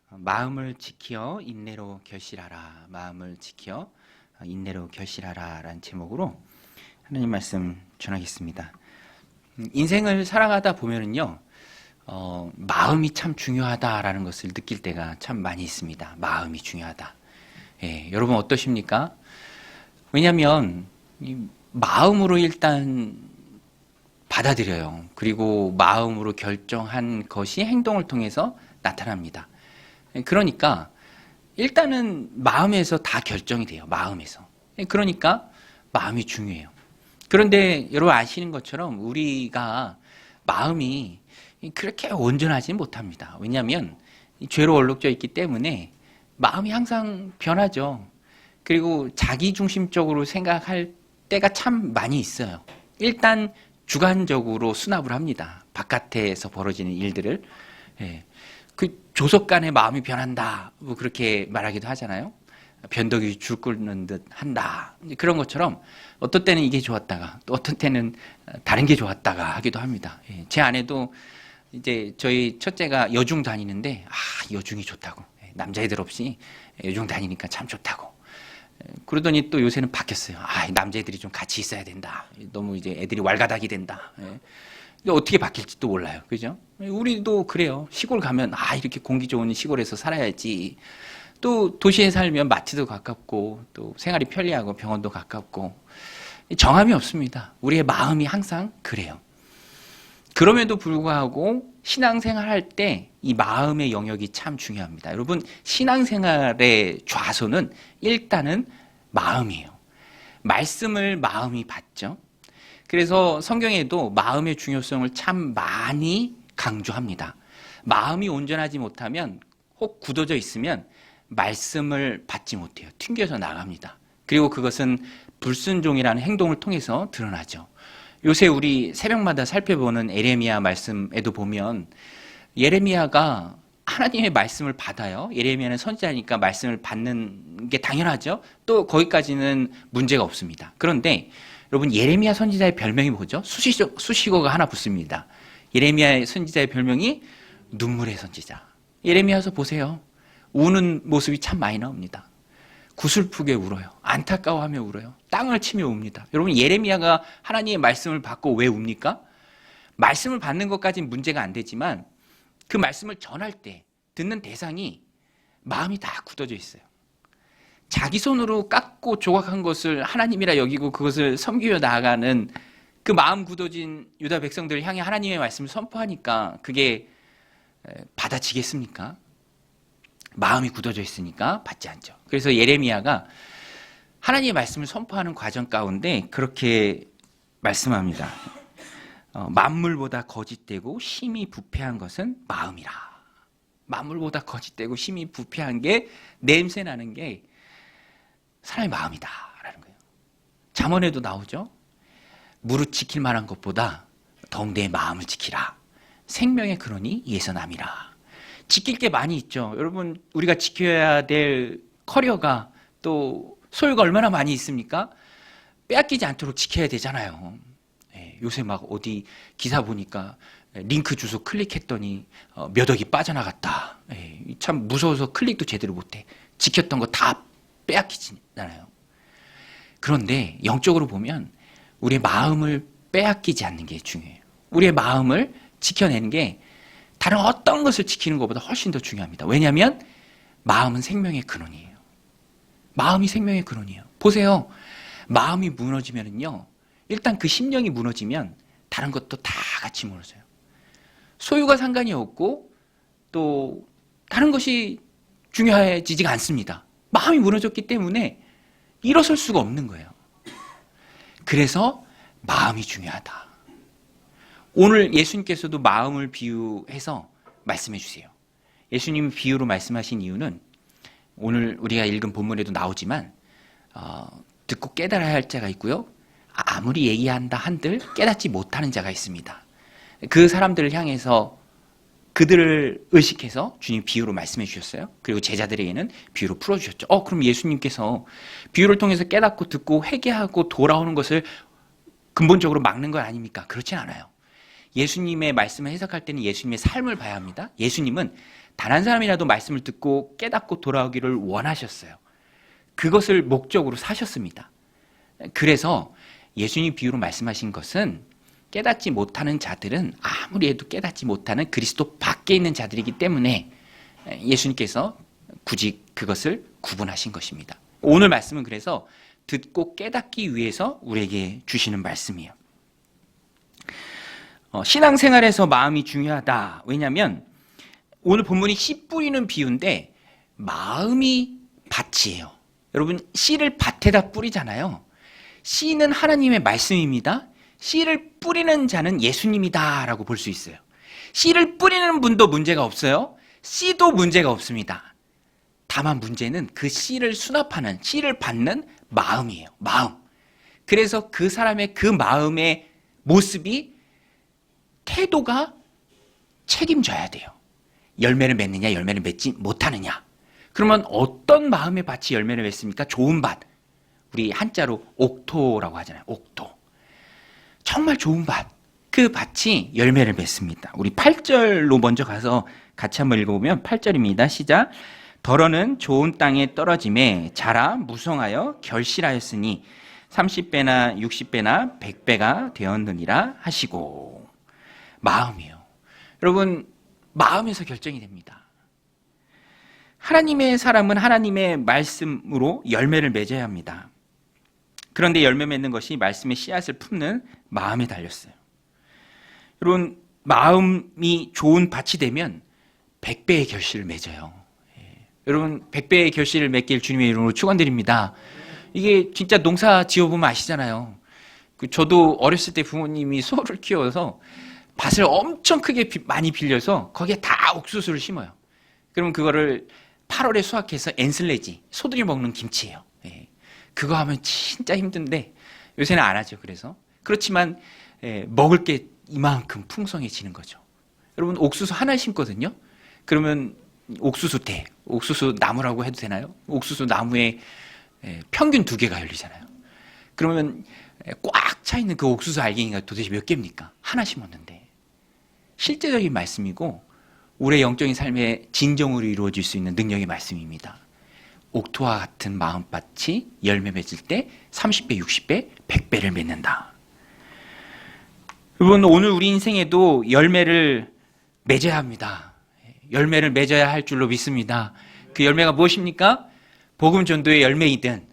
마음을 지켜 인내로 결실하라. 마음을 지켜 인내로 결실하라 라는 제목으로 하나님 말씀 전하겠습니다. 인생을 살아가다 보면은요, 마음이 참 중요하다라는 것을 느낄 때가 참 많이 있습니다. 마음이 중요하다. 예, 여러분 어떠십니까? 왜냐하면 마음으로 일단 받아들여요. 그리고 마음으로 결정한 것이 행동을 통해서 나타납니다. 그러니까 일단은 마음에서 다 결정이 돼요. 마음에서. 그러니까 마음이 중요해요. 그런데 여러분 아시는 것처럼 우리가 마음이 그렇게 온전하지는 못합니다. 왜냐하면 죄로 얼룩져 있기 때문에 마음이 항상 변하죠. 그리고 자기중심적으로 생각할 때가 참 많이 있어요. 일단 주관적으로 수납을 합니다. 바깥에서 벌어지는 일들을. 그 조속 간에 마음이 변한다, 뭐 그렇게 말하기도 하잖아요. 변덕이 줄 끓는 듯 한다. 그런 것처럼 어떤 때는 이게 좋았다가 또 어떤 때는 다른 게 좋았다가 하기도 합니다. 제 아내도 이제 저희 첫째가 여중 다니는데 여중이 좋다고, 남자애들 없이 여중 다니니까 참 좋다고. 그러더니 또 요새는 바뀌었어요. 남자애들이 좀 같이 있어야 된다. 너무 이제 애들이 왈가닥이 된다. 어떻게 바뀔지도 몰라요. 그죠? 우리도 그래요. 시골 가면 이렇게 공기 좋은 시골에서 살아야지. 또 도시에 살면 마트도 가깝고 또 생활이 편리하고 병원도 가깝고 정함이 없습니다. 우리의 마음이 항상 그래요. 그럼에도 불구하고 신앙생활 할 때 이 마음의 영역이 참 중요합니다. 여러분, 신앙생활의 좌소는 일단은 마음이에요. 말씀을 마음이 받죠. 그래서 성경에도 마음의 중요성을 참 많이 강조합니다. 마음이 온전하지 못하면, 혹 굳어져 있으면 말씀을 받지 못해요. 튕겨서 나갑니다. 그리고 그것은 불순종이라는 행동을 통해서 드러나죠. 요새 우리 새벽마다 살펴보는 에레미야 말씀에도 보면 예레미야가 하나님의 말씀을 받아요. 예레미야는 선지자니까 말씀을 받는 게 당연하죠. 또 거기까지는 문제가 없습니다. 그런데 여러분, 예레미야 선지자의 별명이 뭐죠? 수식어가 하나 붙습니다. 예레미야의 선지자의 별명이 눈물의 선지자. 예레미야서 보세요. 우는 모습이 참 많이 나옵니다. 구슬프게 울어요. 안타까워하며 울어요. 땅을 치며 웁니다. 여러분, 예레미야가 하나님의 말씀을 받고 왜 웁니까? 말씀을 받는 것까지는 문제가 안 되지만 그 말씀을 전할 때 듣는 대상이 마음이 다 굳어져 있어요. 자기 손으로 깎고 조각한 것을 하나님이라 여기고 그것을 섬기며 나아가는 그 마음 굳어진 유다 백성들을 향해 하나님의 말씀을 선포하니까 그게 받아지겠습니까? 마음이 굳어져 있으니까 받지 않죠. 그래서 예레미야가 하나님의 말씀을 선포하는 과정 가운데 그렇게 말씀합니다. 만물보다 거짓되고 심히 부패한 것은 마음이라. 만물보다 거짓되고 심히 부패한 게, 냄새 나는 게 사람의 마음이다 라는 거예요. 잠언에도 나오죠. 무릇 지킬 만한 것보다 더욱 내 마음을 지키라. 생명의 근원이 이에서 남이라. 지킬 게 많이 있죠. 여러분, 우리가 지켜야 될 커리어가 또 소유가 얼마나 많이 있습니까? 빼앗기지 않도록 지켜야 되잖아요. 요새 막 어디 기사 보니까 링크 주소 클릭했더니 몇 억이 빠져나갔다. 참 무서워서 클릭도 제대로 못해. 지켰던 거 다 빼앗기잖아요. 그런데 영적으로 보면 우리의 마음을 빼앗기지 않는 게 중요해요. 우리의 마음을 지켜내는 게 다른 어떤 것을 지키는 것보다 훨씬 더 중요합니다. 왜냐하면 마음은 생명의 근원이에요. 마음이 생명의 근원이에요. 보세요. 마음이 무너지면은요, 일단 그 심령이 무너지면 다른 것도 다 같이 무너져요. 소유가 상관이 없고 또 다른 것이 중요해지지가 않습니다. 마음이 무너졌기 때문에 일어설 수가 없는 거예요. 그래서 마음이 중요하다. 오늘 예수님께서도 마음을 비유해서 말씀해 주세요. 예수님이 비유로 말씀하신 이유는 오늘 우리가 읽은 본문에도 나오지만 듣고 깨달아야 할 자가 있고요, 아무리 얘기한다 한들 깨닫지 못하는 자가 있습니다. 그 사람들을 향해서 그들을 의식해서 주님 비유로 말씀해 주셨어요. 그리고 제자들에게는 비유로 풀어주셨죠. 그럼 예수님께서 비유를 통해서 깨닫고 듣고 회개하고 돌아오는 것을 근본적으로 막는 건 아닙니까? 그렇진 않아요. 예수님의 말씀을 해석할 때는 예수님의 삶을 봐야 합니다. 예수님은 단 한 사람이라도 말씀을 듣고 깨닫고 돌아오기를 원하셨어요. 그것을 목적으로 사셨습니다. 그래서 예수님 비유로 말씀하신 것은 깨닫지 못하는 자들은 아무리 해도 깨닫지 못하는 그리스도 밖에 있는 자들이기 때문에 예수님께서 굳이 그것을 구분하신 것입니다. 오늘 말씀은 그래서 듣고 깨닫기 위해서 우리에게 주시는 말씀이에요. 신앙생활에서 마음이 중요하다. 왜냐하면 오늘 본문이 씨 뿌리는 비유인데 마음이 밭이에요. 여러분, 씨를 밭에다 뿌리잖아요. 씨는 하나님의 말씀입니다. 씨를 뿌리는 자는 예수님이다 라고 볼 수 있어요. 씨를 뿌리는 분도 문제가 없어요. 씨도 문제가 없습니다. 다만 문제는 그 씨를 수납하는, 씨를 받는 마음이에요. 마음. 그래서 그 사람의 그 마음의 모습이, 태도가 책임져야 돼요. 열매를 맺느냐, 열매를 맺지 못하느냐. 그러면 어떤 마음의 밭이 열매를 맺습니까? 좋은 밭. 우리 한자로 옥토라고 하잖아요. 옥토. 정말 좋은 밭. 그 밭이 열매를 맺습니다. 우리 8절로 먼저 가서 같이 한번 읽어보면 8절입니다. 시작. 더러는 좋은 땅에 떨어짐에 자라 무성하여 결실하였으니 30배나 60배나 100배가 되었느니라 하시고. 마음이요. 여러분, 마음에서 결정이 됩니다. 하나님의 사람은 하나님의 말씀으로 열매를 맺어야 합니다. 그런데 열매 맺는 것이 말씀의 씨앗을 품는 마음에 달렸어요. 여러분, 마음이 좋은 밭이 되면 100배의 결실을 맺어요. 여러분, 100배의 결실을 맺길 주님의 이름으로 축원드립니다. 이게 진짜 농사 지어보면 아시잖아요. 저도 어렸을 때 부모님이 소를 키워서 밭을 엄청 크게 많이 빌려서 거기에 다 옥수수를 심어요. 그러면 그거를 8월에 수확해서 엔슬레지, 소들이 먹는 김치예요. 그거 하면 진짜 힘든데 요새는 안 하죠. 그렇지만 먹을 게 이만큼 풍성해지는 거죠. 여러분, 옥수수 하나 심거든요. 그러면 옥수수대, 옥수수 나무라고 해도 되나요? 옥수수 나무에 평균 2개가 열리잖아요. 그러면 꽉 차 있는 그 옥수수 알갱이가 도대체 몇 개입니까? 하나 심었는데. 실제적인 말씀이고 우리의 영적인 삶의 진정으로 이루어질 수 있는 능력의 말씀입니다. 옥토와 같은 마음밭이 열매 맺을 때 30배, 60배, 100배를 맺는다. 여러분, 오늘 우리 인생에도 열매를 맺어야 합니다. 열매를 맺어야 할 줄로 믿습니다. 그 열매가 무엇입니까? 복음 전도의 열매이든,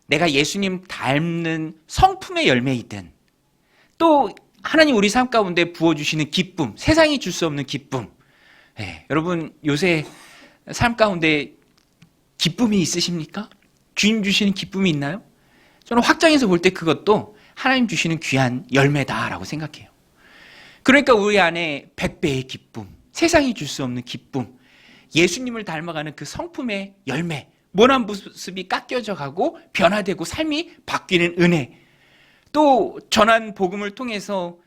내가 예수님 닮는 성품의 열매이든, 또 하나님 우리 삶 가운데 부어주시는 기쁨, 세상이 줄 수 없는 기쁨. 여러분, 요새 삶 가운데 기쁨이 있으십니까? 주님 주시는 기쁨이 있나요? 저는 확장해서 볼 때 그것도 하나님 주시는 귀한 열매다라고 생각해요. 그러니까 우리 안에 100배의 기쁨, 세상이 줄 수 없는 기쁨, 예수님을 닮아가는 그 성품의 열매, 모난 모습이 깎여져 가고 변화되고 삶이 바뀌는 은혜, 또 전한 복음을 통해서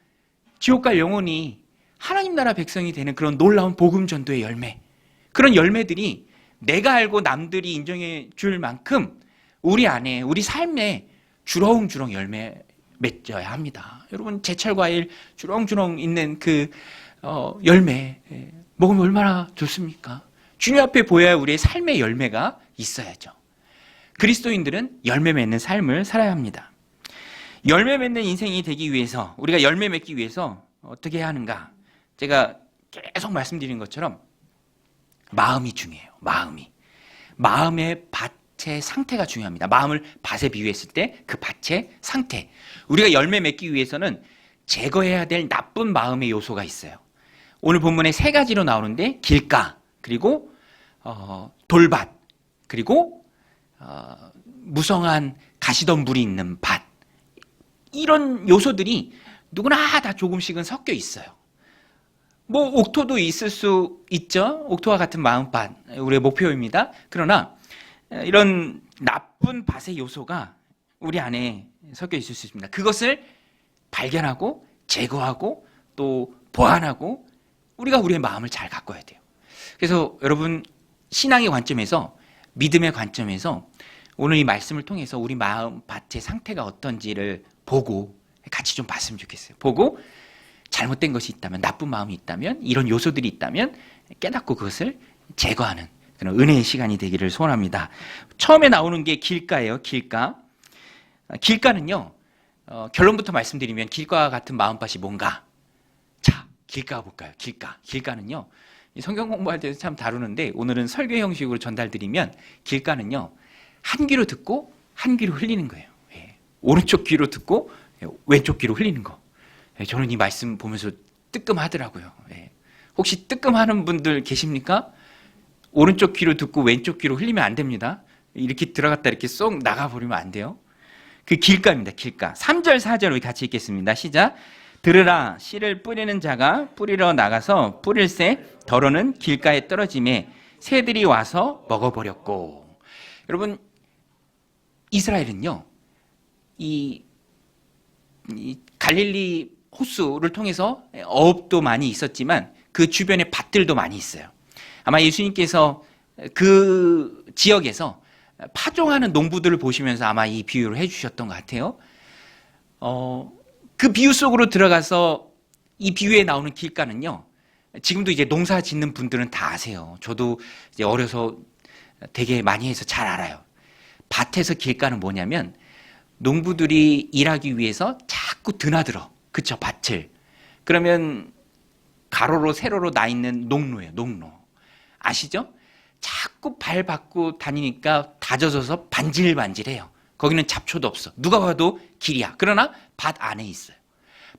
지옥 갈 영혼이 하나님 나라 백성이 되는 그런 놀라운 복음 전도의 열매, 그런 열매들이 내가 알고 남들이 인정해 줄 만큼 우리 안에, 우리 삶에 주렁주렁 열매 맺어야 합니다. 여러분, 제철과일 주렁주렁 있는 그 열매 먹으면 얼마나 좋습니까? 주님 앞에 보여야 우리의 삶의 열매가 있어야죠. 그리스도인들은 열매 맺는 삶을 살아야 합니다. 열매 맺는 인생이 되기 위해서, 우리가 열매 맺기 위해서 어떻게 해야 하는가? 제가 계속 말씀드린 것처럼 마음이 중요해요. 마음의 밭의 상태가 중요합니다. 마음을 밭에 비유했을 때 그 밭의 상태. 우리가 열매 맺기 위해서는 제거해야 될 나쁜 마음의 요소가 있어요. 오늘 본문에 3가지로 나오는데, 길가, 그리고 돌밭, 그리고 무성한 가시덤불이 있는 밭. 이런 요소들이 누구나 다 조금씩은 섞여 있어요. 뭐 옥토도 있을 수 있죠. 옥토와 같은 마음밭, 우리의 목표입니다. 그러나 이런 나쁜 밭의 요소가 우리 안에 섞여 있을 수 있습니다. 그것을 발견하고 제거하고 또 보완하고 우리가 우리의 마음을 잘 가꿔야 돼요. 그래서 여러분, 신앙의 관점에서, 믿음의 관점에서 오늘 이 말씀을 통해서 우리 마음 밭의 상태가 어떤지를 보고 같이 좀 봤으면 좋겠어요. 보고 잘못된 것이 있다면, 나쁜 마음이 있다면, 이런 요소들이 있다면 깨닫고 그것을 제거하는 그런 은혜의 시간이 되기를 소원합니다. 처음에 나오는 게 길가예요. 길가. 길가는요, 결론부터 말씀드리면 길가와 같은 마음밭이 뭔가. 자, 길가 볼까요? 길가. 길가는요, 성경 공부할 때도 참 다루는데 오늘은 설교 형식으로 전달드리면 길가는요, 한 귀로 듣고 한 귀로 흘리는 거예요. 예. 오른쪽 귀로 듣고 왼쪽 귀로 흘리는 거. 예. 저는 이 말씀 보면서 뜨끔하더라고요. 예. 혹시 뜨끔하는 분들 계십니까? 오른쪽 귀로 듣고 왼쪽 귀로 흘리면 안 됩니다. 이렇게 들어갔다 이렇게 쏙 나가버리면 안 돼요. 그 길가입니다. 길가. 3절 4절 우리 같이 읽겠습니다. 시작. 들으라, 씨를 뿌리는 자가 뿌리러 나가서 뿌릴새 더러는 길가에 떨어짐에 새들이 와서 먹어버렸고. 여러분, 이스라엘은요, 이 갈릴리 호수를 통해서 어업도 많이 있었지만 그 주변에 밭들도 많이 있어요. 아마 예수님께서 그 지역에서 파종하는 농부들을 보시면서 아마 이 비유를 해주셨던 것 같아요. 그 비유 속으로 들어가서 이 비유에 나오는 길가는요, 지금도 이제 농사 짓는 분들은 다 아세요. 저도 이제 어려서 되게 많이 해서 잘 알아요. 밭에서 길가는 뭐냐면 농부들이 일하기 위해서 자꾸 드나들어. 그쵸, 밭을. 그러면 가로로 세로로 나 있는 농로예요, 농로. 아시죠? 자꾸 발 받고 다니니까 다져져서 반질반질해요. 거기는 잡초도 없어. 누가 봐도 길이야. 그러나 밭 안에 있어요.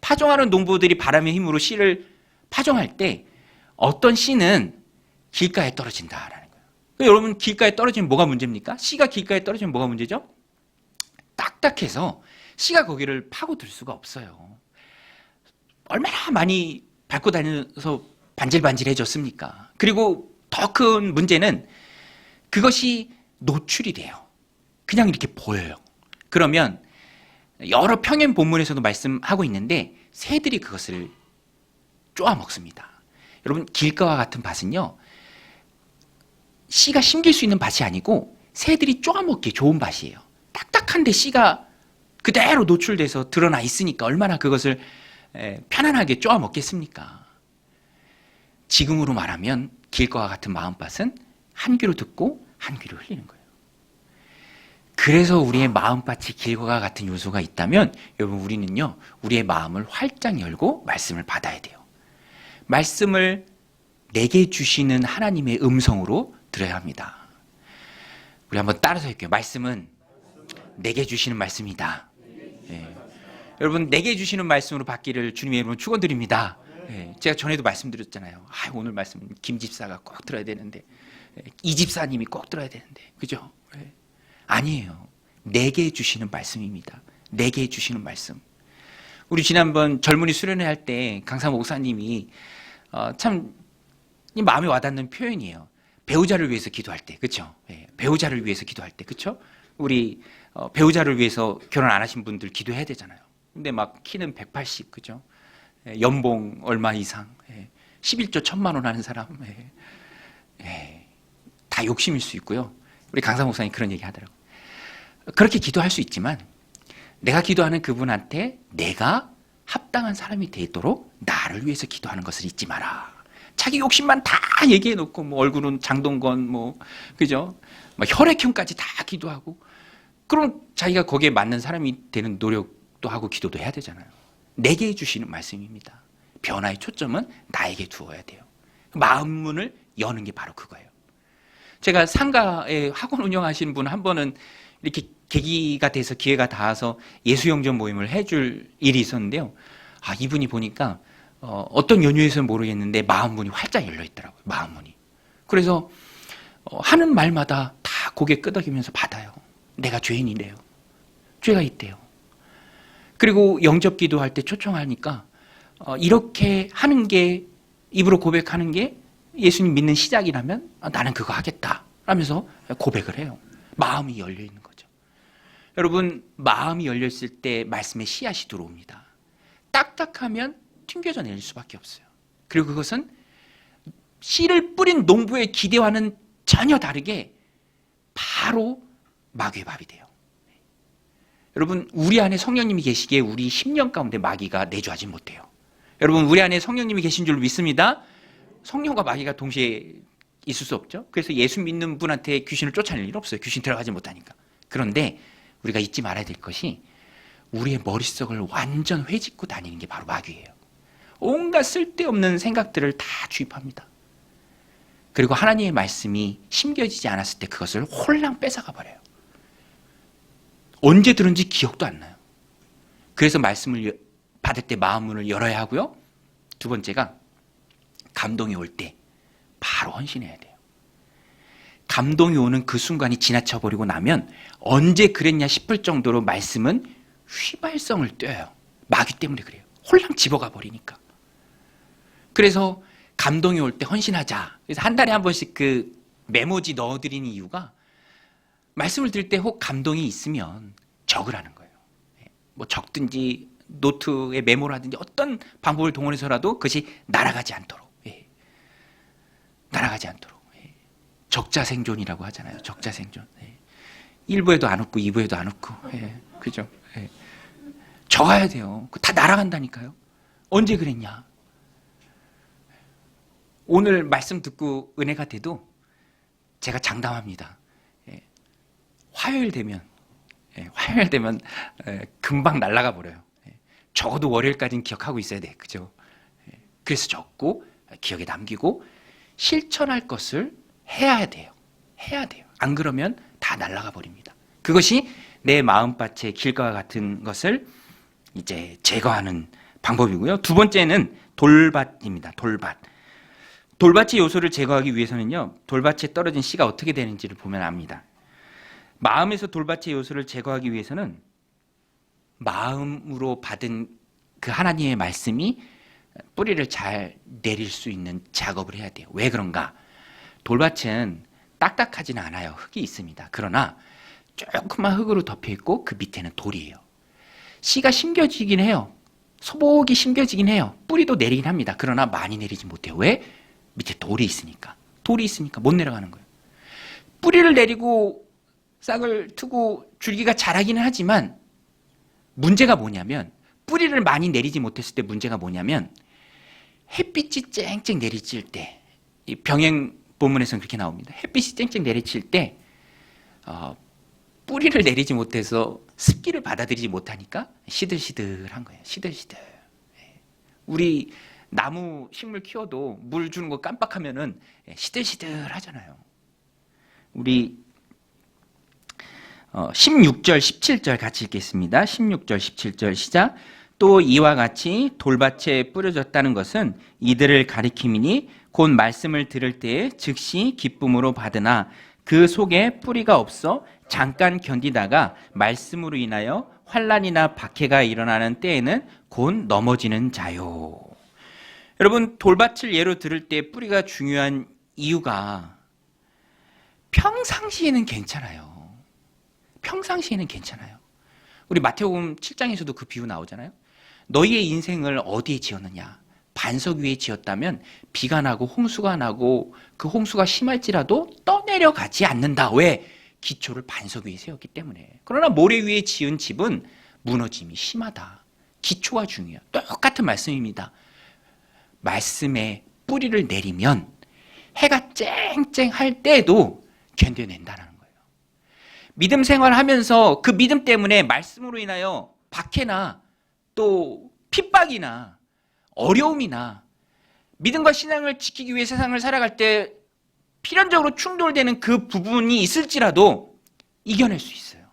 파종하는 농부들이 바람의 힘으로 씨를 파종할 때 어떤 씨는 길가에 떨어진다라는 거예요. 여러분, 길가에 떨어지면 뭐가 문제입니까? 씨가 길가에 떨어지면 뭐가 문제죠? 딱딱해서 씨가 거기를 파고들 수가 없어요. 얼마나 많이 밟고 다녀서 반질반질해졌습니까? 그리고 더 큰 문제는 그것이 노출이 돼요. 그냥 이렇게 보여요. 그러면 여러 평행 본문에서도 말씀하고 있는데 새들이 그것을 쪼아 먹습니다. 여러분, 길가와 같은 밭은요, 씨가 심길 수 있는 밭이 아니고 새들이 쪼아 먹기 좋은 밭이에요. 딱딱한데 씨가 그대로 노출돼서 드러나 있으니까 얼마나 그것을 편안하게 쪼아 먹겠습니까? 지금으로 말하면 길가와 같은 마음밭은 한 귀로 듣고 한 귀로 흘리는 거예요. 그래서 우리의 마음밭이 길가와 같은 요소가 있다면 여러분, 우리는요, 우리의 마음을 활짝 열고 말씀을 받아야 돼요. 말씀을 내게 주시는 하나님의 음성으로 들어야 합니다. 우리 한번 따라서 할게요. 말씀은 내게 주시는 말씀이다. 예. 여러분, 내게 주시는 말씀으로 받기를 주님의 이름으로 축원드립니다. 예. 제가 전에도 말씀드렸잖아요. 오늘 말씀 김 집사가 꼭 들어야 되는데, 이 집사님이 꼭 들어야 되는데, 그죠? 예. 아니에요. 내게 주시는 말씀입니다. 내게 주시는 말씀. 우리 지난번 젊은이 수련회 할 때 강사 목사님이 참 마음에 와닿는 표현이에요. 배우자를 위해서 기도할 때, 그렇죠? 예, 배우자를 위해서 기도할 때, 그렇죠? 우리 배우자를 위해서 결혼 안 하신 분들 기도해야 되잖아요. 근데 막 키는 180, 그죠? 예, 연봉 얼마 이상, 11조 1,000만 원 하는 사람, 다 욕심일 수 있고요. 우리 강사 목사님 그런 얘기 하더라고요. 그렇게 기도할 수 있지만 내가 기도하는 그분한테 내가 합당한 사람이 되도록 나를 위해서 기도하는 것을 잊지 마라. 자기 욕심만 다 얘기해 놓고 뭐 얼굴은 장동건 뭐 그죠? 막 혈액형까지 다 기도하고 그럼 자기가 거기에 맞는 사람이 되는 노력도 하고 기도도 해야 되잖아요. 내게 해주시는 말씀입니다. 변화의 초점은 나에게 두어야 돼요. 마음 문을 여는 게 바로 그거예요. 제가 상가에 학원 운영하시는 분 한 번은 이렇게 계기가 돼서 기회가 닿아서 예수영전 모임을 해줄 일이 있었는데요. 이분이 보니까 어떤 연유에서는 모르겠는데 마음 문이 활짝 열려 있더라고요. 마음 문이. 그래서 하는 말마다 다 고개 끄덕이면서 받아요. 내가 죄인이래요. 죄가 있대요. 그리고 영접 기도할 때 초청하니까 이렇게 하는 게, 입으로 고백하는 게 예수님 믿는 시작이라면 나는 그거 하겠다 라면서 고백을 해요. 마음이 열려 있는 거죠. 여러분, 마음이 열려 있을 때 말씀의 씨앗이 들어옵니다. 딱딱하면 튕겨져 내릴 수밖에 없어요. 그리고 그것은 씨를 뿌린 농부의 기대와는 전혀 다르게 바로 마귀의 밥이 돼요. 여러분, 우리 안에 성령님이 계시기에 우리 10년 가운데 마귀가 내주하지 못해요. 여러분, 우리 안에 성령님이 계신 줄 믿습니다. 성령과 마귀가 동시에 있을 수 없죠. 그래서 예수 믿는 분한테 귀신을 쫓아낼 일 없어요. 귀신 들어가지 못하니까. 그런데 우리가 잊지 말아야 될 것이 우리의 머릿속을 완전 회짓고 다니는 게 바로 마귀예요. 온갖 쓸데없는 생각들을 다 주입합니다. 그리고 하나님의 말씀이 심겨지지 않았을 때 그것을 홀랑 뺏어가 버려요. 언제 들은지 기억도 안 나요. 그래서 말씀을 받을 때 마음문을 열어야 하고요. 두 번째가 감동이 올 때 바로 헌신해야 돼요. 감동이 오는 그 순간이 지나쳐버리고 나면 언제 그랬냐 싶을 정도로 말씀은 휘발성을 떼어요. 마귀 때문에 그래요. 홀랑 집어가 버리니까. 그래서 감동이 올 때 헌신하자. 그래서 한 달에 한 번씩 그 메모지 넣어드리는 이유가 말씀을 들을 때 혹 감동이 있으면 적으라는 거예요. 뭐 적든지 노트에 메모를 하든지 어떤 방법을 동원해서라도 그것이 날아가지 않도록. 날아가지 않도록. 적자생존이라고 하잖아요. 적자생존. 1부에도 안 웃고 2부에도 안 웃고. 그죠? 적어야 돼요. 다 날아간다니까요. 언제 그랬냐? 오늘 말씀 듣고 은혜가 돼도 제가 장담합니다. 화요일 되면 금방 날아가 버려요. 적어도 월요일까지는 기억하고 있어야 돼. 그죠? 그래서 적고 기억에 남기고 실천할 것을 해야 돼요. 해야 돼요. 안 그러면 다 날아가 버립니다. 그것이 내 마음밭의 길과 같은 것을 이제 제거하는 방법이고요. 두 번째는 돌밭입니다. 돌밭. 돌밭의 요소를 제거하기 위해서는요, 돌밭에 떨어진 씨가 어떻게 되는지를 보면 압니다. 마음에서 돌밭의 요소를 제거하기 위해서는 마음으로 받은 그 하나님의 말씀이 뿌리를 잘 내릴 수 있는 작업을 해야 돼요. 왜 그런가? 돌밭은 딱딱하지는 않아요. 흙이 있습니다. 그러나 조그만 흙으로 덮여 있고 그 밑에는 돌이에요. 씨가 심겨지긴 해요. 소복이 심겨지긴 해요. 뿌리도 내리긴 합니다. 그러나 많이 내리지 못해요. 왜? 밑에 돌이 있으니까. 돌이 있으니까 못 내려가는 거예요. 뿌리를 내리고 싹을 트고 줄기가 자라기는 하지만 문제가 뭐냐면, 뿌리를 많이 내리지 못했을 때 문제가 뭐냐면 햇빛이 쨍쨍 내리칠 때, 이 병행 본문에서는 그렇게 나옵니다. 햇빛이 쨍쨍 내리칠 때 뿌리를 내리지 못해서 습기를 받아들이지 못하니까 시들시들한 거예요. 시들시들. 우리 나무 식물 키워도 물 주는 거 깜빡하면은 시들시들 하잖아요. 우리 16절 17절 같이 읽겠습니다. 16절 17절 시작. 또 이와 같이 돌밭에 뿌려졌다는 것은 이들을 가리킴이니 곧 말씀을 들을 때에 즉시 기쁨으로 받으나 그 속에 뿌리가 없어 잠깐 견디다가 말씀으로 인하여 환난이나 박해가 일어나는 때에는 곧 넘어지는 자요. 여러분, 돌밭을 예로 들을 때 뿌리가 중요한 이유가 평상시에는 괜찮아요. 평상시에는 괜찮아요. 우리 마태복음 7장에서도 그 비유 나오잖아요. 너희의 인생을 어디에 지었느냐? 반석 위에 지었다면 비가 나고 홍수가 나고 그 홍수가 심할지라도 떠내려가지 않는다. 왜? 기초를 반석 위에 세웠기 때문에. 그러나 모래 위에 지은 집은 무너짐이 심하다. 기초가 중요해요. 똑같은 말씀입니다. 말씀에 뿌리를 내리면 해가 쨍쨍할 때도 견뎌낸다는 거예요. 믿음 생활하면서 그 믿음 때문에 말씀으로 인하여 박해나 또 핍박이나 어려움이나 믿음과 신앙을 지키기 위해 세상을 살아갈 때 필연적으로 충돌되는 그 부분이 있을지라도 이겨낼 수 있어요.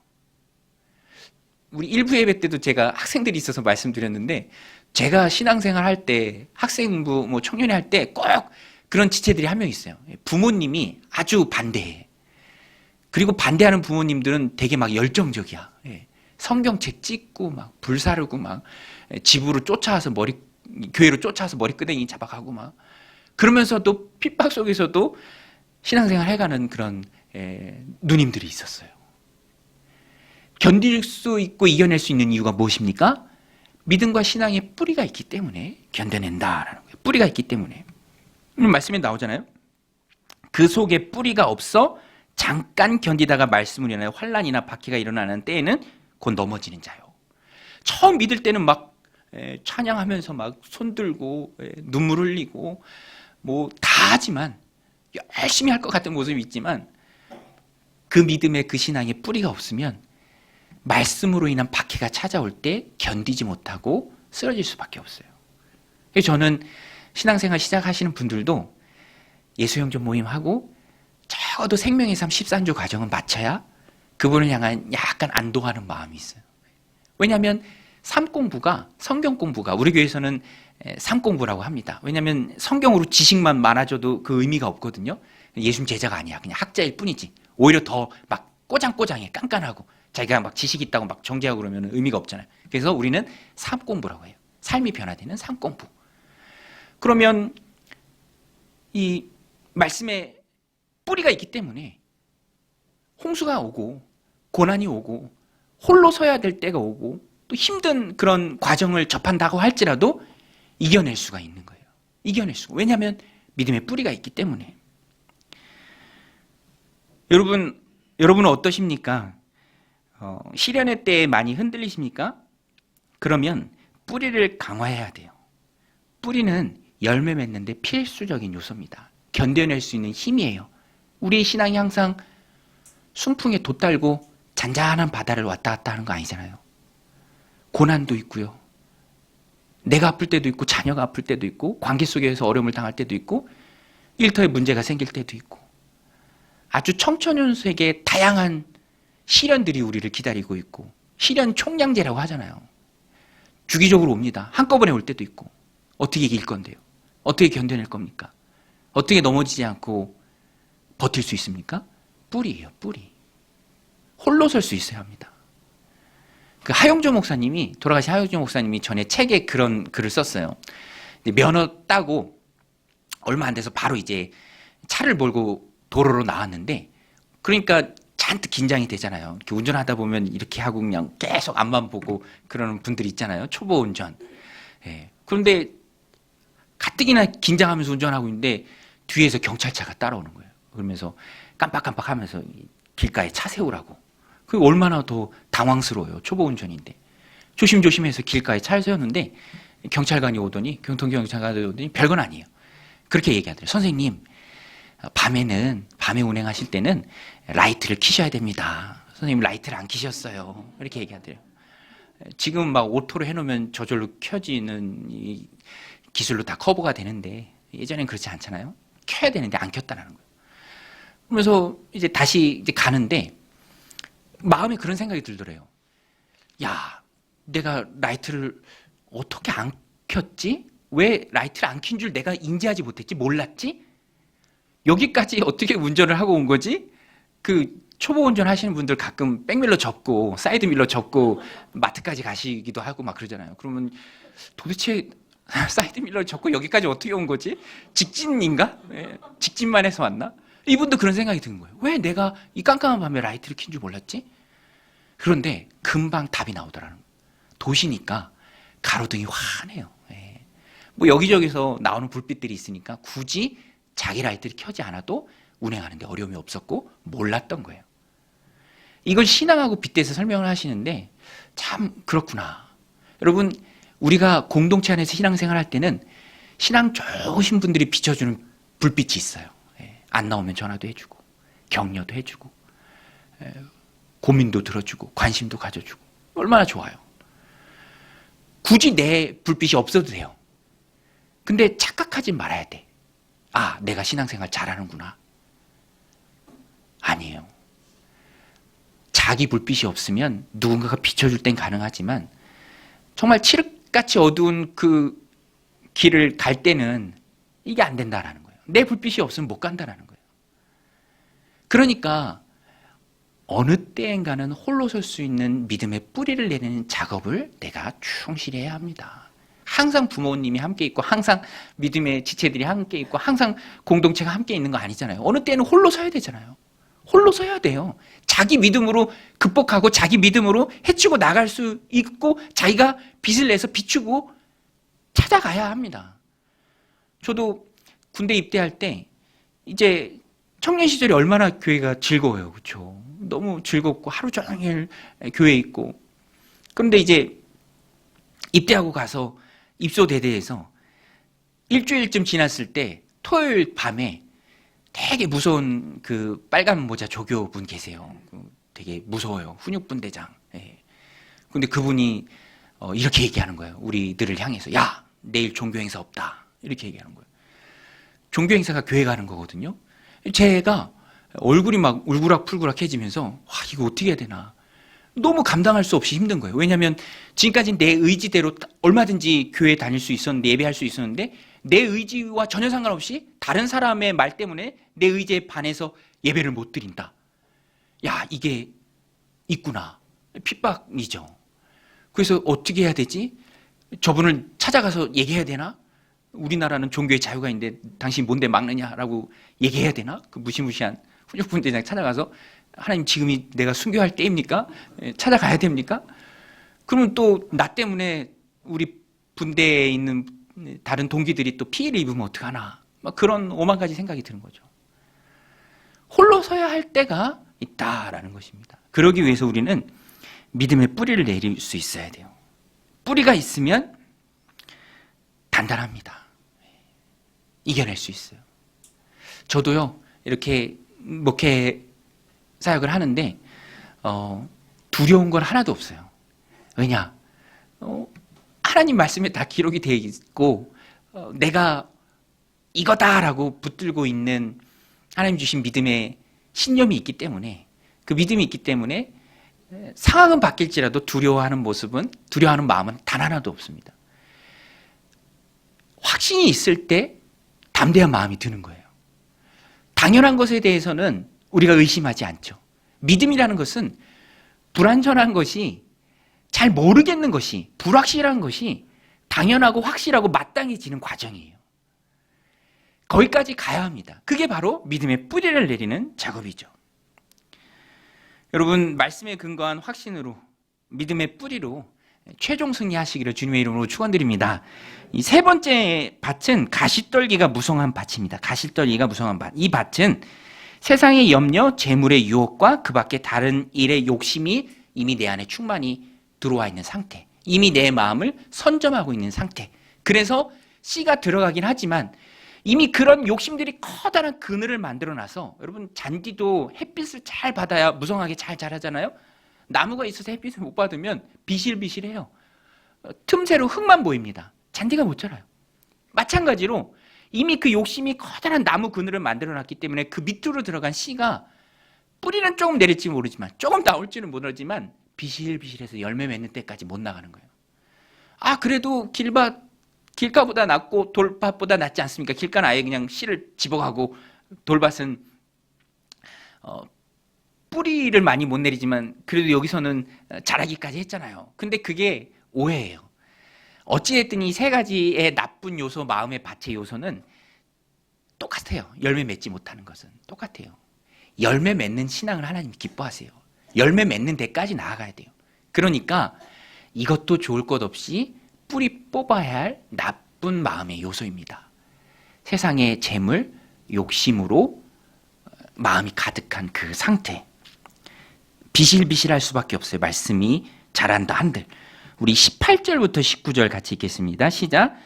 우리 일부 예배 때도 제가 학생들이 있어서 말씀드렸는데, 제가 신앙생활 할 때, 학생부, 청년회 할 때 꼭 그런 지체들이 한 명 있어요. 부모님이 아주 반대해. 그리고 반대하는 부모님들은 되게 막 열정적이야. 성경책 찍고 막 불사르고 막 집으로 쫓아와서 교회로 쫓아와서 머리끄댕이 잡아가고 막, 그러면서도 핍박 속에서도 신앙생활 해가는 그런 누님들이 있었어요. 견딜 수 있고 이겨낼 수 있는 이유가 무엇입니까? 믿음과 신앙의 뿌리가 있기 때문에 견뎌낸다라는 거예요. 뿌리가 있기 때문에. 말씀에 나오잖아요. 그 속에 뿌리가 없어 잠깐 견디다가 말씀을 인하여 환난이나 박해가 일어나는 때에는 곧 넘어지는 자요. 처음 믿을 때는 막 찬양하면서 막 손들고 눈물 흘리고 뭐 다 하지만 열심히 할 것 같은 모습이 있지만 그 믿음의 그 신앙의 뿌리가 없으면 말씀으로 인한 박해가 찾아올 때 견디지 못하고 쓰러질 수밖에 없어요. 그래서 저는 신앙생활 시작하시는 분들도 예수영전 모임하고 적어도 생명의 삶 13조 과정은 마쳐야 그분을 향한 약간 안도하는 마음이 있어요. 왜냐하면 삶 공부가, 성경 공부가 우리 교회에서는 삶 공부라고 합니다. 왜냐하면 성경으로 지식만 많아져도 그 의미가 없거든요. 예수님 제자가 아니야. 그냥 학자일 뿐이지. 오히려 더 막 꼬장꼬장해, 깐깐하고 자기가 막 지식 있다고 막 정죄하고 그러면 의미가 없잖아요. 그래서 우리는 삶 공부라고 해요. 삶이 변화되는 삶 공부. 그러면 이 말씀에 뿌리가 있기 때문에 홍수가 오고 고난이 오고 홀로 서야 될 때가 오고 또 힘든 그런 과정을 접한다고 할지라도 이겨낼 수가 있는 거예요. 이겨낼 수가. 왜냐하면 믿음의 뿌리가 있기 때문에. 여러분은 어떠십니까? 시련의 때에 많이 흔들리십니까? 그러면 뿌리를 강화해야 돼요. 뿌리는 열매 맺는데 필수적인 요소입니다. 견뎌낼 수 있는 힘이에요. 우리의 신앙이 항상 순풍에 돛달고 잔잔한 바다를 왔다 갔다 하는 거 아니잖아요. 고난도 있고요. 내가 아플 때도 있고 자녀가 아플 때도 있고 관계 속에서 어려움을 당할 때도 있고 일터에 문제가 생길 때도 있고 아주 청천연색의 다양한 시련들이 우리를 기다리고 있고 시련 총량제라고 하잖아요. 주기적으로 옵니다. 한꺼번에 올 때도 있고 어떻게 이길 건데요? 어떻게 견뎌낼 겁니까? 어떻게 넘어지지 않고 버틸 수 있습니까? 뿌리예요, 뿌리. 홀로 설 수 있어야 합니다. 그 하용조 목사님이, 돌아가신 하용조 목사님이 전에 책에 그런 글을 썼어요. 면허 따고 얼마 안 돼서 바로 이제 차를 몰고 도로로 나왔는데, 그러니까 잔뜩 긴장이 되잖아요. 이렇게 운전하다 보면 이렇게 하고 그냥 계속 앞만 보고 그러는 분들이 있잖아요. 초보 운전. 예. 그런데 가뜩이나 긴장하면서 운전하고 있는데 뒤에서 경찰차가 따라오는 거예요. 그러면서 깜빡깜빡 하면서 길가에 차 세우라고. 그게 얼마나 더 당황스러워요. 초보 운전인데. 조심조심해서 길가에 차를 세웠는데 경찰관이 오더니, 교통경찰관이 오더니 별건 아니에요. 그렇게 얘기하더래요. 선생님, 밤에 운행하실 때는 라이트를 켜셔야 됩니다. 선생님 라이트를 안 켜셨어요. 이렇게 얘기하더래요. 지금 막 오토로 해놓으면 저절로 켜지는 이 기술로 다 커버가 되는데 예전엔 그렇지 않잖아요. 켜야 되는데 안 켰다는 거예요. 그러면서 이제 다시 이제 가는데 마음에 그런 생각이 들더래요. 야, 내가 라이트를 어떻게 안 켰지? 왜 라이트를 안 켠 줄 내가 인지하지 못했지? 몰랐지? 여기까지 어떻게 운전을 하고 온 거지? 그 초보 운전 하시는 분들 가끔 백밀러 접고 사이드 밀러 접고 마트까지 가시기도 하고 막 그러잖아요. 그러면 도대체 사이드 밀러 접고 여기까지 어떻게 온 거지? 직진인가? 네, 직진만 해서 왔나? 이분도 그런 생각이 드는 거예요. 왜 내가 이 깜깜한 밤에 라이트를 켠 줄 몰랐지? 그런데 금방 답이 나오더라는 거예요. 도시니까 가로등이 환해요. 네. 뭐 여기저기서 나오는 불빛들이 있으니까 굳이 자기 라이트를 켜지 않아도 운행하는데 어려움이 없었고 몰랐던 거예요. 이걸 신앙하고 빗대서 설명을 하시는데 참 그렇구나. 여러분, 우리가 공동체 안에서 신앙생활 할 때는 신앙 좋으신 분들이 비춰주는 불빛이 있어요. 안 나오면 전화도 해주고 격려도 해주고 고민도 들어주고 관심도 가져주고 얼마나 좋아요. 굳이 내 불빛이 없어도 돼요. 근데 착각하지 말아야 돼. 아, 내가 신앙생활 잘하는구나. 아니에요. 자기 불빛이 없으면 누군가가 비춰줄 땐 가능하지만 정말 칠흑같이 어두운 그 길을 갈 때는 이게 안 된다라는 거예요. 내 불빛이 없으면 못 간다라는 거예요. 그러니까 어느 때인가는 홀로 설 수 있는 믿음의 뿌리를 내리는 작업을 내가 충실히 해야 합니다. 항상 부모님이 함께 있고 항상 믿음의 지체들이 함께 있고 항상 공동체가 함께 있는 거 아니잖아요. 어느 때는 홀로 서야 되잖아요. 홀로 서야 돼요. 자기 믿음으로 극복하고 자기 믿음으로 헤치고 나갈 수 있고 자기가 빛을 내서 비추고 찾아가야 합니다. 저도 군대 입대할 때 이제 청년 시절이 얼마나 교회가 즐거워요. 그렇죠? 너무 즐겁고 하루 종일 교회에 있고. 그런데 이제 입대하고 가서 입소대대에서 일주일쯤 지났을 때 토요일 밤에 되게 무서운 그 빨간 모자 조교분 계세요. 되게 무서워요. 훈육분대장. 예. 근데 그분이 이렇게 얘기하는 거예요. 우리들을 향해서. 야, 내일 종교행사 없다. 이렇게 얘기하는 거예요. 종교행사가 교회 가는 거거든요. 제가 얼굴이 막 울그락풀그락해지면서 와, 이거 어떻게 해야 되나. 너무 감당할 수 없이 힘든 거예요. 왜냐하면 지금까지 내 의지대로 얼마든지 교회 다닐 수 있었는데, 예배할 수 있었는데, 내 의지와 전혀 상관없이 다른 사람의 말 때문에 내 의지에 반해서 예배를 못 드린다. 야, 이게 있구나. 핍박이죠. 그래서 어떻게 해야 되지? 저분을 찾아가서 얘기해야 되나? 우리나라는 종교의 자유가 있는데 당신 뭔데 막느냐라고 얘기해야 되나? 그 무시무시한 훈육분대장 찾아가서 하나님 지금이 내가 순교할 때입니까? 찾아가야 됩니까? 그러면 또 나 때문에 우리 분대에 있는 다른 동기들이 또 피해를 입으면 어떡하나? 막 그런 오만 가지 생각이 드는 거죠. 홀로 서야 할 때가 있다라는 것입니다. 그러기 위해서 우리는 믿음의 뿌리를 내릴 수 있어야 돼요. 뿌리가 있으면 단단합니다. 이겨낼 수 있어요. 저도요, 이렇게 목회 사역을 하는데 두려운 건 하나도 없어요. 왜냐? 하나님 말씀에 다 기록이 되어 있고 내가 이거다라고 붙들고 있는 하나님 주신 믿음의 신념이 있기 때문에, 그 믿음이 있기 때문에 상황은 바뀔지라도 두려워하는 마음은 단 하나도 없습니다. 확신이 있을 때 담대한 마음이 드는 거예요. 당연한 것에 대해서는 우리가 의심하지 않죠. 믿음이라는 것은 불완전한 것이, 잘 모르겠는 것이, 불확실한 것이 당연하고 확실하고 마땅해지는 과정이에요. 거기까지 가야 합니다. 그게 바로 믿음의 뿌리를 내리는 작업이죠. 여러분, 말씀에 근거한 확신으로, 믿음의 뿌리로 최종 승리하시기를 주님의 이름으로 축원드립니다. 이 세 번째 밭은 가시떨기가 무성한 밭입니다. 가시떨기가 무성한 밭. 이 밭은 세상의 염려, 재물의 유혹과 그 밖에 다른 일의 욕심이 이미 내 안에 충만히 들어와 있는 상태. 이미 내 마음을 선점하고 있는 상태. 그래서 씨가 들어가긴 하지만 이미 그런 욕심들이 커다란 그늘을 만들어놔서, 여러분, 잔디도 햇빛을 잘 받아야 무성하게 잘 자라잖아요. 나무가 있어서 햇빛을 못 받으면 비실비실해요. 틈새로 흙만 보입니다. 잔디가 못 자라요. 마찬가지로 이미 그 욕심이 커다란 나무 그늘을 만들어놨기 때문에 그 밑으로 들어간 씨가 뿌리는 조금 내릴지 모르지만, 조금 나올지는 모르지만 비실비실해서 열매 맺는 때까지 못 나가는 거예요. 아, 그래도 길가보다 낫고 돌밭보다 낫지 않습니까? 길가는 아예 그냥 씨를 집어가고 돌밭은 뿌리를 많이 못 내리지만 그래도 여기서는 자라기까지 했잖아요. 근데 그게 오해예요. 어찌됐든 이 세 가지의 나쁜 요소, 마음의 밭의 요소는 똑같아요. 열매 맺지 못하는 것은 똑같아요. 열매 맺는 신앙을 하나님 기뻐하세요. 열매 맺는 데까지 나아가야 돼요. 그러니까 이것도 좋을 것 없이 뿌리 뽑아야 할 나쁜 마음의 요소입니다. 세상의 재물, 욕심으로 마음이 가득한 그 상태. 비실비실할 수밖에 없어요. 말씀이 자란다 한들. 우리 18절부터 19절 같이 읽겠습니다. 시작.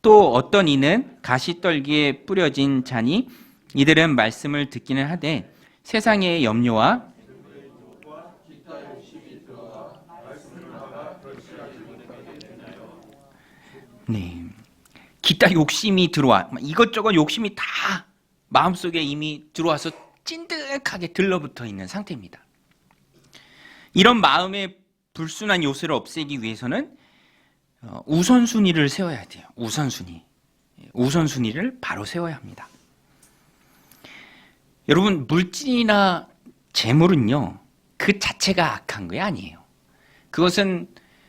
또 어떤 이는 가시떨기에 뿌려진 자니 이들은 말씀을 듣기는 하되 세상의 염려와 기타 욕심이 들어와, 이것저것 욕심이 다 마음속에 이미 들어와서 찐득하게 들러붙어 있는 상태입니다. 이런 마음의 불순한 요소를 없애기 위해서는 우선순위를 세워야 돼요. 우선순위를 바로 세워야 합니다. 여러분, 물질이나 재물은요, 그 자체가 악한 게 아니에요. 그것은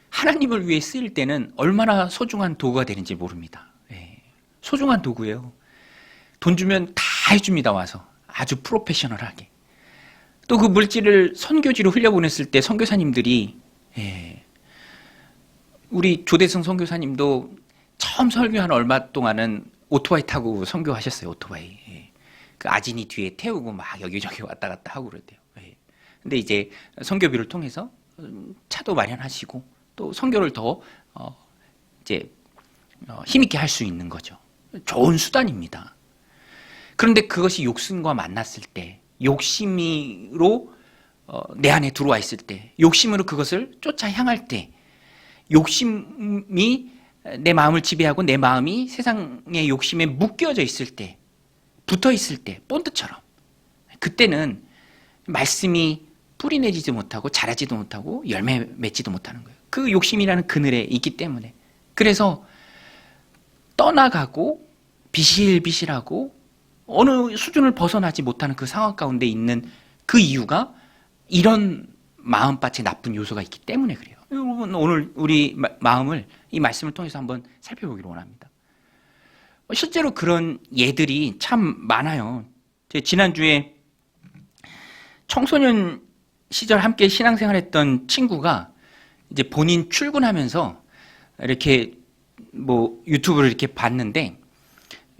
하나님을 위해 쓰일 때는 얼마나 소중한 도구가 되는지 모릅니다. 소중한 도구예요. 돈 주면 다 해줍니다. 와서 아주 프로페셔널하게. 또 그 물질을 선교지로 흘려보냈을 때 선교사님들이, 우리 조대승 선교사님도 처음 설교한 얼마 동안은 오토바이 타고 선교하셨어요. 오토바이. 그 아진이 뒤에 태우고 막 여기저기 왔다 갔다 하고 그러대요. 근데 이제 선교비를 통해서 차도 마련하시고 또 선교를 더 이제 힘있게 할 수 있는 거죠. 좋은 수단입니다. 그런데 그것이 욕심과 만났을 때, 욕심으로 내 안에 들어와 있을 때, 욕심으로 그것을 쫓아 향할 때, 욕심이 내 마음을 지배하고 내 마음이 세상의 욕심에 묶여져 있을 때, 붙어 있을 때, 본드처럼, 그때는 말씀이 뿌리 내지도 못하고 자라지도 못하고 열매 맺지도 못하는 거예요. 그 욕심이라는 그늘에 있기 때문에. 그래서 떠나가고 비실비실하고 어느 수준을 벗어나지 못하는 그 상황 가운데 있는 그 이유가 이런 마음밭에 나쁜 요소가 있기 때문에 그래요. 여러분, 오늘 우리 마음을 이 말씀을 통해서 한번 살펴보기를 원합니다. 실제로 그런 예들이 참 많아요. 지난주에 청소년 시절 함께 신앙생활했던 친구가 이제 본인 출근하면서 이렇게 뭐 유튜브를 이렇게 봤는데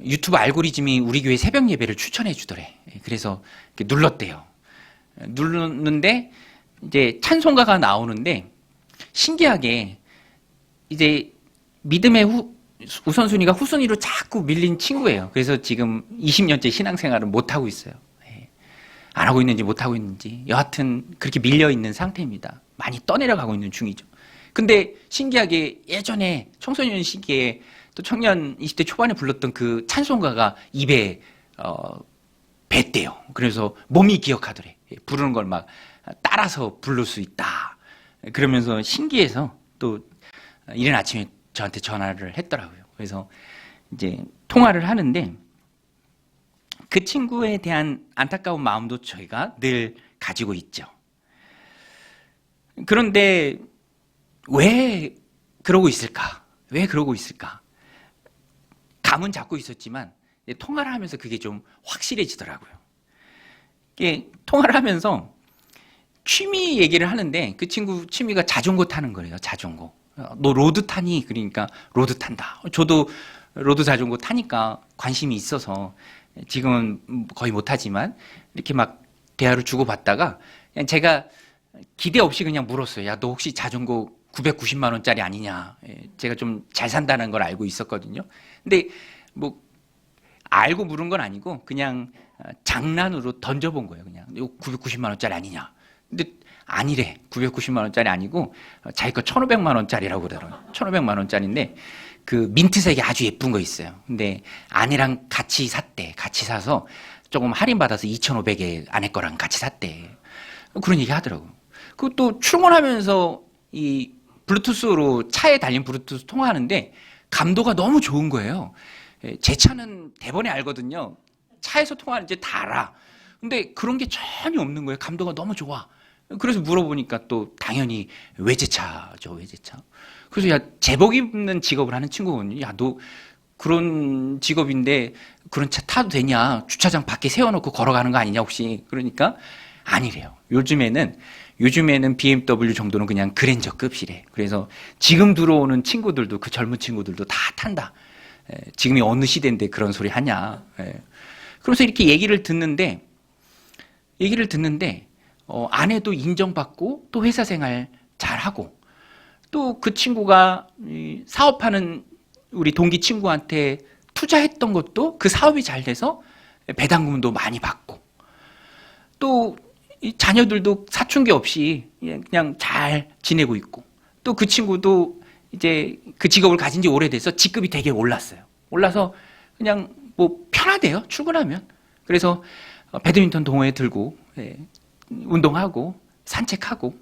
유튜브 알고리즘이 우리 교회 새벽 예배를 추천해 주더래. 그래서 눌렀대요. 눌렀는데 이제 찬송가가 나오는데 신기하게 이제 믿음의 우선순위가 후순위로 자꾸 밀린 친구예요. 그래서 지금 20년째 신앙생활을 못하고 있어요. 안 하고 있는지 못하고 있는지 여하튼 그렇게 밀려있는 상태입니다. 많이 떠내려가고 있는 중이죠. 근데 신기하게 예전에 청소년 시기에 또 청년 20대 초반에 불렀던 그 찬송가가 입에 뱄대요. 그래서 몸이 기억하더래. 부르는 걸 막 따라서 부를 수 있다. 그러면서 신기해서 또 이른 아침에 저한테 전화를 했더라고요. 그래서 이제 통화를 하는데 그 친구에 대한 안타까운 마음도 저희가 늘 가지고 있죠. 그런데 왜 그러고 있을까? 왜 그러고 있을까? 감은 잡고 있었지만 통화를 하면서 그게 좀 확실해지더라고요. 이게 통화를 하면서 취미 얘기를 하는데 그 친구 취미가 자전거 타는 거래요. 자전거. 너 로드 타니? 그러니까 로드 탄다. 저도 로드 자전거 타니까 관심이 있어서 지금은 거의 못하지만 이렇게 막 대화를 주고받다가 그냥 제가 기대 없이 그냥 물었어요. 야, 너 혹시 자전거 990만 원짜리 아니냐? 제가 좀 잘 산다는 걸 알고 있었거든요. 근데 뭐 알고 물은 건 아니고 그냥 장난으로 던져본 거예요. 그냥 이거 990만 원짜리 아니냐? 근데 아니래. 990만 원짜리 아니고 자기 거 1,500만 원짜리라고 그러더라고요. 1,500만 원짜리인데 그 민트색이 아주 예쁜 거 있어요. 근데 아내랑 같이 샀대. 같이 사서 조금 할인받아서 2,500에 아내 거랑 같이 샀대. 그런 얘기 하더라고요. 그것도 출근하면서 이 블루투스로 차에 달린 블루투스 통화하는데 감도가 너무 좋은 거예요. 제 차는 대번에 알거든요. 차에서 통화하는지 다 알아. 근데 그런 게 전혀 없는 거예요. 감도가 너무 좋아. 그래서 물어보니까 또 당연히 외제차죠, 외제차. 그래서 야, 제복 입는 직업을 하는 친구거든요. 야, 너 그런 직업인데 그런 차 타도 되냐? 주차장 밖에 세워놓고 걸어가는 거 아니냐 혹시? 그러니까 아니래요. 요즘에는 BMW 정도는 그냥 그랜저급이래. 그래서 지금 들어오는 친구들도 그 젊은 친구들도 다 탄다. 지금이 어느 시대인데 그런 소리 하냐. 그래서 이렇게 얘기를 듣는데 아내도 인정받고 또 회사 생활 잘하고 또 그 친구가 사업하는 우리 동기 친구한테 투자했던 것도 그 사업이 잘 돼서 배당금도 많이 받고 또 자녀들도 사춘기 없이 그냥 잘 지내고 있고 또 그 친구도 이제 그 직업을 가진 지 오래돼서 직급이 되게 올랐어요. 올라서 그냥 뭐 편하대요. 출근하면. 그래서 배드민턴 동호회 들고 운동하고 산책하고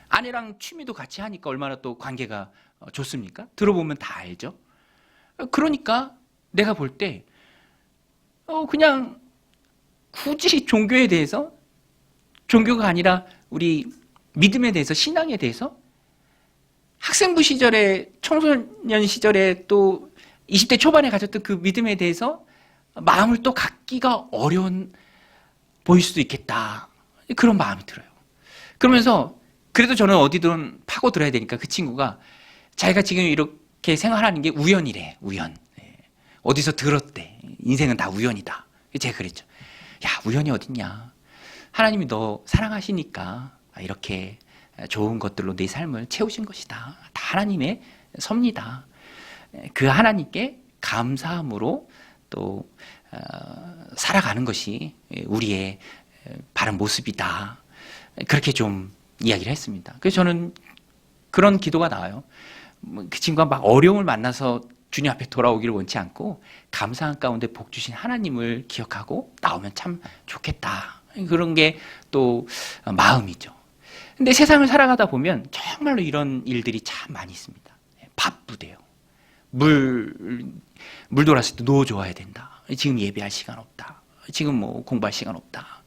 아내랑 취미도 같이 하니까 얼마나 또 관계가 좋습니까? 들어보면 다 알죠. 그러니까 내가 볼 때 그냥 굳이 종교에 대해서 종교가 아니라 우리 믿음에 대해서 신앙에 대해서 학생부 시절에 청소년 시절에 또 20대 초반에 가졌던 그 믿음에 대해서 마음을 또 갖기가 어려운 보일 수도 있겠다. 그런 마음이 들어요. 그러면서 그래도 저는 어디든 파고들어야 되니까 그 친구가 자기가 지금 이렇게 생활하는 게 우연이래. 우연. 어디서 들었대. 인생은 다 우연이다. 제가 그랬죠. 야, 우연이 어딨냐. 하나님이 너 사랑하시니까 이렇게 좋은 것들로 내 삶을 채우신 것이다. 다 하나님의 섭니다. 그 하나님께 감사함으로 또 살아가는 것이 우리의 바른 모습이다. 그렇게 좀 이야기를 했습니다. 그래서 저는 그런 기도가 나와요. 그 친구가 막 어려움을 만나서 주님 앞에 돌아오기를 원치 않고 감사한 가운데 복 주신 하나님을 기억하고 나오면 참 좋겠다. 그런 게 또 마음이죠. 근데 세상을 살아가다 보면 정말로 이런 일들이 참 많이 있습니다. 바쁘대요. 물 돌았을 때 노 좋아야 된다. 지금 예배할 시간 없다. 지금 뭐 공부할 시간 없다.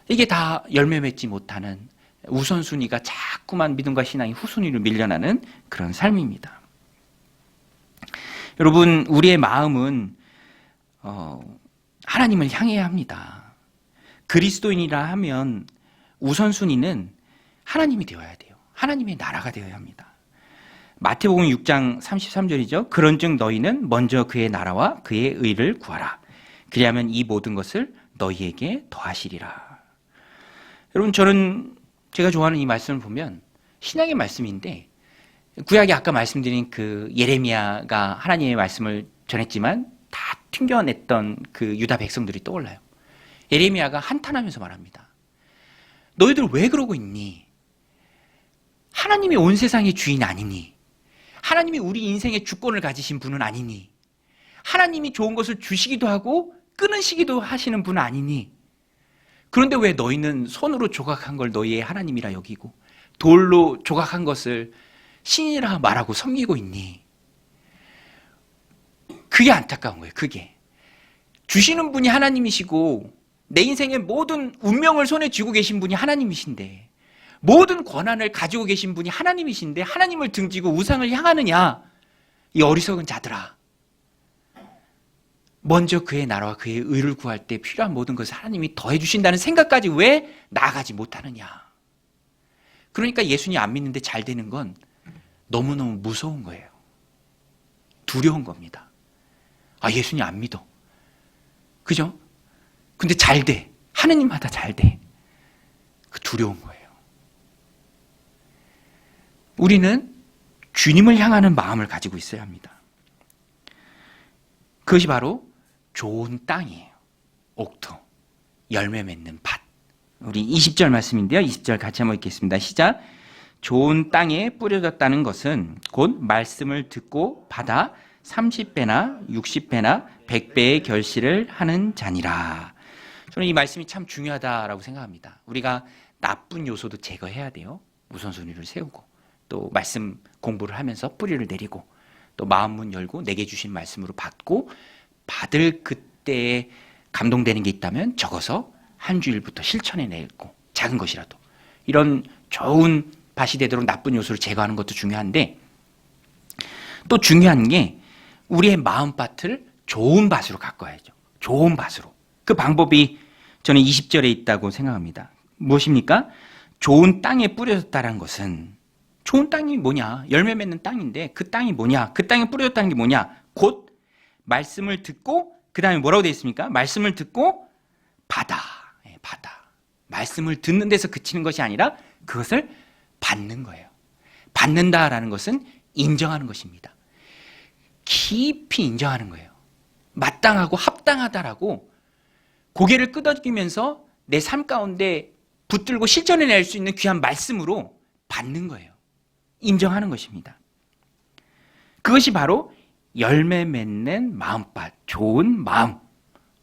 이게 다 열매 맺지 못하는 우선순위가 자꾸만 믿음과 신앙이 후순위로 밀려나는 그런 삶입니다. 여러분, 우리의 마음은 하나님을 향해야 합니다. 그리스도인이라 하면 우선순위는 하나님이 되어야 돼요. 하나님의 나라가 되어야 합니다. 마태복음 6장 33절이죠. 그런즉 너희는 먼저 그의 나라와 그의 의를 구하라. 그리하면 이 모든 것을 너희에게 더하시리라. 여러분, 저는 제가 좋아하는 이 말씀을 보면 신약의 말씀인데, 구약에 아까 말씀드린 그 예레미야가 하나님의 말씀을 전했지만 다 튕겨냈던 그 유다 백성들이 떠올라요. 예레미야가 한탄하면서 말합니다. 너희들 왜 그러고 있니? 하나님이 온 세상의 주인 아니니? 하나님이 우리 인생의 주권을 가지신 분은 아니니? 하나님이 좋은 것을 주시기도 하고 끊으시기도 하시는 분은 아니니? 그런데 왜 너희는 손으로 조각한 걸 너희의 하나님이라 여기고 돌로 조각한 것을 신이라 말하고 섬기고 있니? 그게 안타까운 거예요. 그게. 주시는 분이 하나님이시고 내 인생의 모든 운명을 손에 쥐고 계신 분이 하나님이신데, 모든 권한을 가지고 계신 분이 하나님이신데 하나님을 등지고 우상을 향하느냐? 이 어리석은 자들아. 먼저 그의 나라와 그의 의를 구할 때 필요한 모든 것을 하나님이 더해 주신다는 생각까지 왜 나아가지 못하느냐? 그러니까 예수님 안 믿는데 잘 되는 건 너무너무 무서운 거예요. 두려운 겁니다. 아, 예수님 안 믿어. 그죠? 근데 잘 돼. 하느님마다 잘 돼. 그 두려운 거예요. 우리는 주님을 향하는 마음을 가지고 있어야 합니다. 그것이 바로 좋은 땅이에요. 옥토, 열매 맺는 밭. 우리 20절 말씀인데요. 20절 같이 한번 읽겠습니다. 시작. 좋은 땅에 뿌려졌다는 것은 곧 말씀을 듣고 받아 30배나 60배나 100배의 결실을 하는 자니라. 저는 이 말씀이 참 중요하다라고 생각합니다. 우리가 나쁜 요소도 제거해야 돼요. 우선순위를 세우고 또 말씀 공부를 하면서 뿌리를 내리고 또 마음문 열고 내게 주신 말씀으로 받고 받을 그때에 감동되는 게 있다면 적어서 한 주일부터 실천해 내고 작은 것이라도 이런 좋은 밭이 되도록 나쁜 요소를 제거하는 것도 중요한데 또 중요한 게 우리의 마음밭을 좋은 밭으로 가꿔야죠. 좋은 밭으로. 그 방법이 저는 20절에 있다고 생각합니다. 무엇입니까? 좋은 땅에 뿌려졌다는 것은 좋은 땅이 뭐냐? 열매 맺는 땅인데 그 땅이 뭐냐? 그 땅에 뿌려졌다는 게 뭐냐? 곧 말씀을 듣고 그 다음에 뭐라고 되어 있습니까? 말씀을 듣고 받아. 말씀을 듣는 데서 그치는 것이 아니라 그것을 받는 거예요. 받는다라는 것은 인정하는 것입니다. 깊이 인정하는 거예요. 마땅하고 합당하다라고 고개를 끄덕이면서 내 삶 가운데 붙들고 실천해낼 수 있는 귀한 말씀으로 받는 거예요. 인정하는 것입니다. 그것이 바로 열매 맺는 마음밭, 좋은 마음,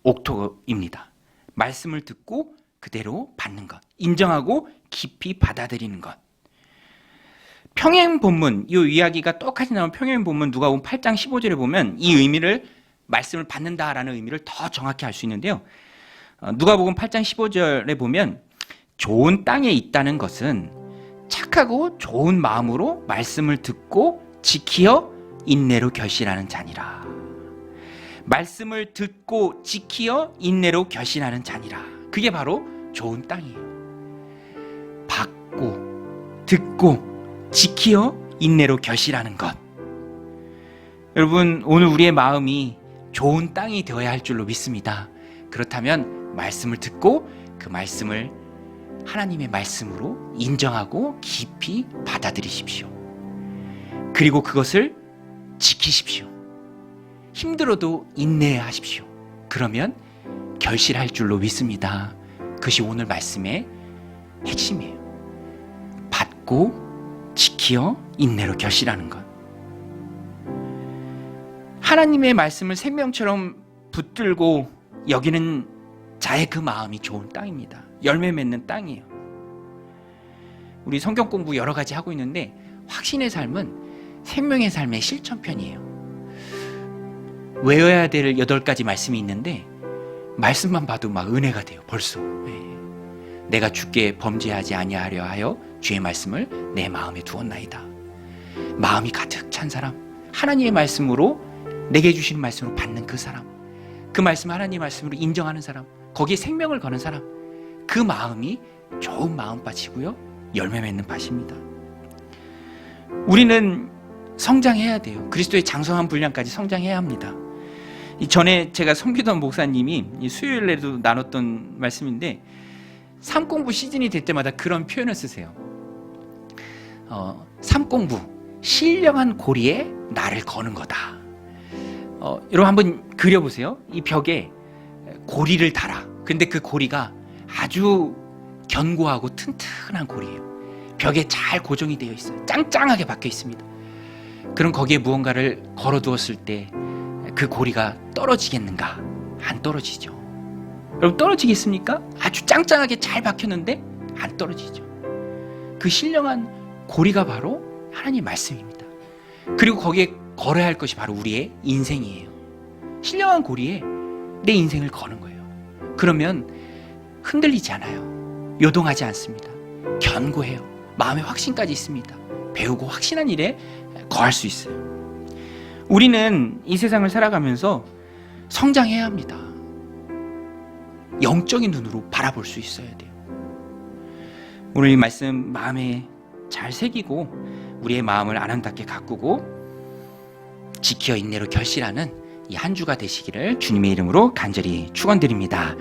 옥토입니다. 말씀을 듣고 그대로 받는 것, 인정하고 깊이 받아들이는 것. 평행 본문, 이 이야기가 똑같이 나온 평행 본문 누가복음 8장 15절에 보면 이 의미를 말씀을 받는다라는 의미를 더 정확히 알 수 있는데요. 누가복음 8장 15절에 보면 좋은 땅에 있다는 것은 착하고 좋은 마음으로 말씀을 듣고 지키어 인내로 결실하는 자니라. 말씀을 듣고 지키어 인내로 결실하는 자니라. 그게 바로 좋은 땅이에요. 받고 듣고 지키어 인내로 결실하는 것. 여러분, 오늘 우리의 마음이 좋은 땅이 되어야 할 줄로 믿습니다. 그렇다면 말씀을 듣고 그 말씀을 하나님의 말씀으로 인정하고 깊이 받아들이십시오. 그리고 그것을 지키십시오. 힘들어도 인내하십시오. 그러면 결실할 줄로 믿습니다. 그것이 오늘 말씀의 핵심이에요. 받고 지키어 인내로 결실하는 것. 하나님의 말씀을 생명처럼 붙들고 여기는 자의 그 마음이 좋은 땅입니다. 열매 맺는 땅이에요. 우리 성경 공부 여러 가지 하고 있는데 확신의 삶은 생명의 삶의 실천편이에요. 외워야 될 8가지 말씀이 있는데 말씀만 봐도 막 은혜가 돼요. 벌써. 내가 주께 범죄하지 아니하려 하여 주의 말씀을 내 마음에 두었나이다. 마음이 가득 찬 사람, 하나님의 말씀으로 내게 주시는 말씀으로 받는 그 사람, 그 말씀 하나님의 말씀으로 인정하는 사람, 거기에 생명을 거는 사람, 그 마음이 좋은 마음밭이고요, 열매 맺는 밭입니다. 우리는 성장해야 돼요. 그리스도의 장성한 분량까지 성장해야 합니다. 전에 제가 섬기던 목사님이 수요일에도 나눴던 말씀인데 삶공부 시즌이 될 때마다 그런 표현을 쓰세요. 삶공부, 신령한 고리에 나를 거는 거다. 여러분 한번 그려보세요. 이 벽에 고리를 달아. 근데 그 고리가 아주 견고하고 튼튼한 고리예요. 벽에 잘 고정이 되어 있어요. 짱짱하게 박혀 있습니다. 그럼 거기에 무언가를 걸어두었을 때 그 고리가 떨어지겠는가? 안 떨어지죠. 여러분 떨어지겠습니까? 아주 짱짱하게 잘 박혔는데 안 떨어지죠. 그 신령한 고리가 바로 하나님의 말씀입니다. 그리고 거기에 걸어야 할 것이 바로 우리의 인생이에요. 신령한 고리에 내 인생을 거는 거예요. 그러면 흔들리지 않아요. 요동하지 않습니다. 견고해요. 마음의 확신까지 있습니다. 배우고 확신한 일에 거할 수 있어요. 우리는 이 세상을 살아가면서 성장해야 합니다. 영적인 눈으로 바라볼 수 있어야 돼요. 오늘 이 말씀 마음에 잘 새기고 우리의 마음을 아름답게 가꾸고 지켜 인내로 결실하는 이 한 주가 되시기를 주님의 이름으로 간절히 축원드립니다.